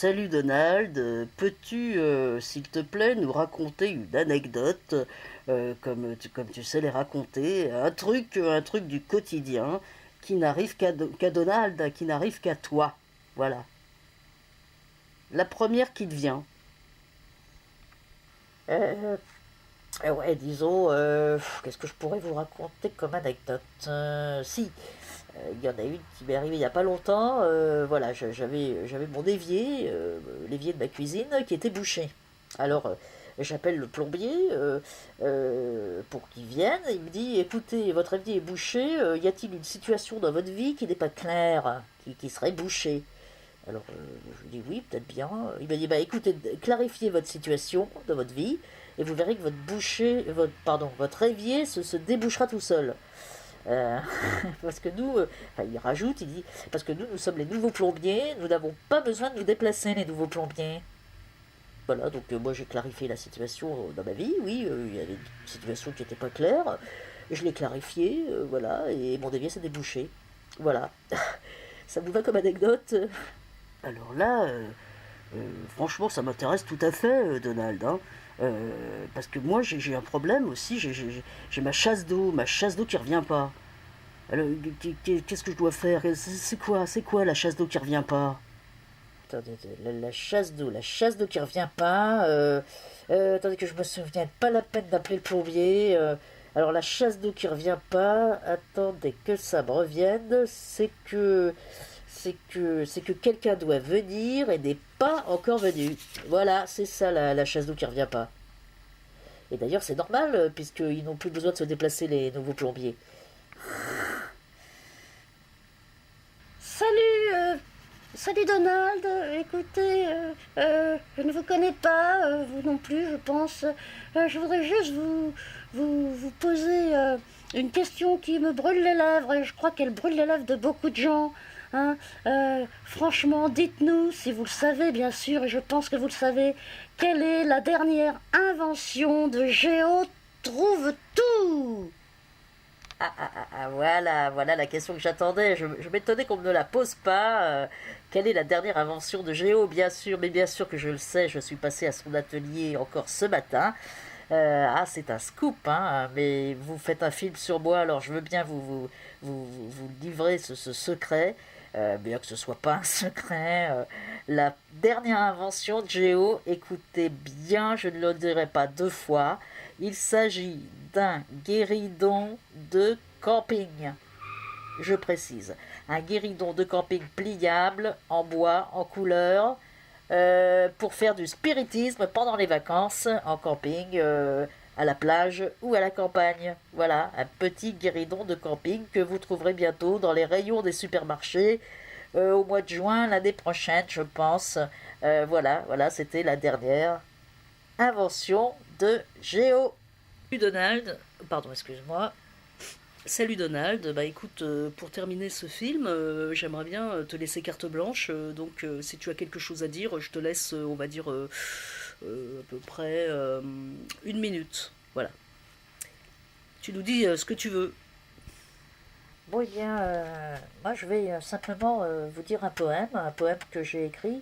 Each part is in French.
Salut Donald, peux-tu, s'il te plaît, nous raconter une anecdote, comme tu sais les raconter, un truc du quotidien qui n'arrive qu'à Donald, qui n'arrive qu'à toi. Voilà. La première qui te vient. Euh, ouais, disons, qu'est-ce que je pourrais vous raconter comme anecdote? Si, il y en a une qui m'est arrivée il n'y a pas longtemps. Voilà, j'avais mon évier, l'évier de ma cuisine, qui était bouché. Alors, j'appelle le plombier pour qu'il vienne. Il me dit, écoutez, votre évier est bouché. Y a-t-il une situation dans votre vie qui n'est pas claire, qui serait bouchée? Alors, je lui dis oui, peut-être bien. Il m'a dit, bah écoutez, clarifiez votre situation dans votre vie, et vous verrez que votre évier se débouchera tout seul. Euh, parce que nous, enfin, il rajoute, il dit, parce que nous sommes les nouveaux plombiers, nous n'avons pas besoin de nous déplacer, les nouveaux plombiers. Voilà, donc moi j'ai clarifié la situation dans ma vie, oui, il y avait une situation qui n'était pas claire, je l'ai clarifiée, voilà, et mon évier s'est débouché. Voilà. Ça vous va comme anecdote? Alors là, franchement, ça m'intéresse tout à fait, Donald, hein. Parce que moi, j'ai un problème aussi, j'ai ma chasse d'eau qui revient pas. Alors, qu'est-ce que je dois faire? C'est quoi la chasse d'eau qui revient pas? Attendez, la chasse d'eau qui revient pas. Attendez que je me souvienne, pas la peine d'appeler le plombier. Alors la chasse d'eau qui revient pas. Attendez que ça me revienne. C'est que quelqu'un doit venir et n'est pas encore venu. Voilà, c'est ça la chasse d'eau qui revient pas. Et d'ailleurs c'est normal puisqu'ils n'ont plus besoin de se déplacer les nouveaux plombiers. Salut, salut Donald. Écoutez, je ne vous connais pas, vous non plus, je pense. Je voudrais juste vous poser une question qui me brûle les lèvres, et je crois qu'elle brûle les lèvres de beaucoup de gens. Hein. Franchement, dites-nous, si vous le savez, bien sûr, et je pense que vous le savez, quelle est la dernière invention de Géo Trouve Tout? Voilà la question que j'attendais. Je m'étonnais qu'on ne me la pose pas. Quelle est la dernière invention de Géo? Bien sûr, mais bien sûr que je le sais. Je suis passé à son atelier encore ce matin. C'est un scoop, hein, mais vous faites un film sur moi, alors je veux bien vous livrer ce secret. Bien que ce soit pas un secret. La dernière invention de Géo, écoutez bien, je ne le dirai pas deux fois. Il s'agit d'un guéridon de camping. Je précise, un guéridon de camping pliable, en bois, en couleur, pour faire du spiritisme pendant les vacances, en camping, à la plage ou à la campagne. Voilà, un petit guéridon de camping que vous trouverez bientôt dans les rayons des supermarchés, au mois de juin l'année prochaine, je pense. Voilà, c'était la dernière invention de Géo. Salut Donald, pardon, excuse-moi. Salut Donald, bah écoute, pour terminer ce film, j'aimerais bien te laisser carte blanche, donc si tu as quelque chose à dire, je te laisse, on va dire, à peu près 1 minute. Voilà. Tu nous dis ce que tu veux. Bon, eh bien, moi je vais simplement vous dire un poème que j'ai écrit,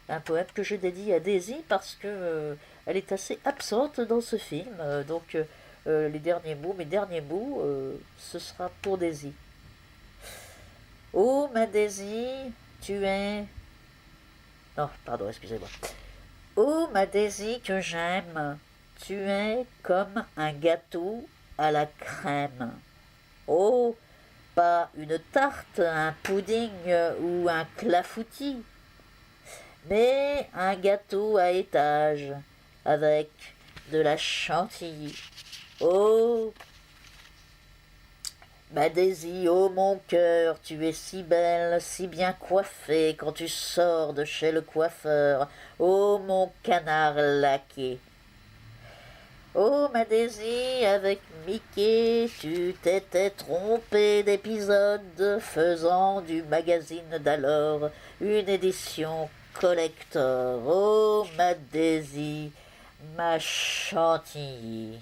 un poème que je dédie à Daisy parce que elle est assez absente dans ce film. Mes derniers mots, ce sera pour Daisy. Oh ma Daisy, tu es. Non, pardon, excusez-moi. Oh ma Daisy que j'aime, tu es comme un gâteau à la crème. Oh, pas une tarte, un pudding ou un clafoutis, mais un gâteau à étage avec de la chantilly. Oh, ma Daisy, oh mon cœur, tu es si belle, si bien coiffée quand tu sors de chez le coiffeur. Oh mon canard laqué. Oh ma Daisy, avec Mickey, tu t'étais trompé d'épisode faisant du magazine d'alors une édition collector. Oh ma Daisy, ma chantilly.